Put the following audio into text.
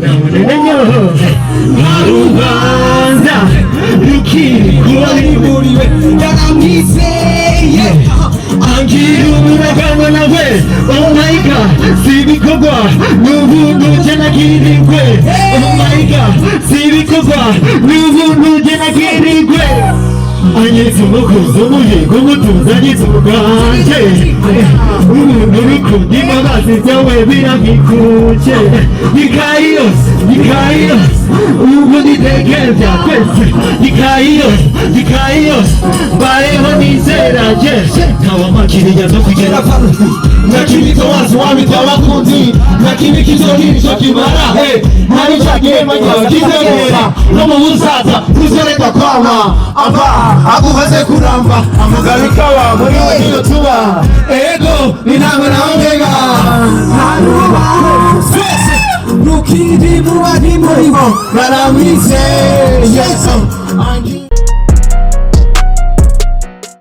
namunenenyo Harubanza Rukiri kuwaliburiwe yaramwizeye Angira umuragano nawe Oh my God Sibikorwa N'ubuntu je nagirirwe Oh my God Sibikorwa N'ubuntu je nagirirwe Anyeze umukozi umuhigo umutunzi anyeze umuganje Ubuntu rukundo imbabazi zawe birangikuje Ni Cairos Ubu nitegereza twese Ni Cairos Mbayeho nizeraje Ntawamakiriye zo kugera pano Nakibito wazi wabita abakunzi Nakibi kizohirisho kimara Hari chagema kizogera No mu busaza uzoreka kwama Ava akuhaze kuramba Amugarika wa muri wino tuba Ego ninama na omega Nukiri muba ni muribo Naramwise Yesu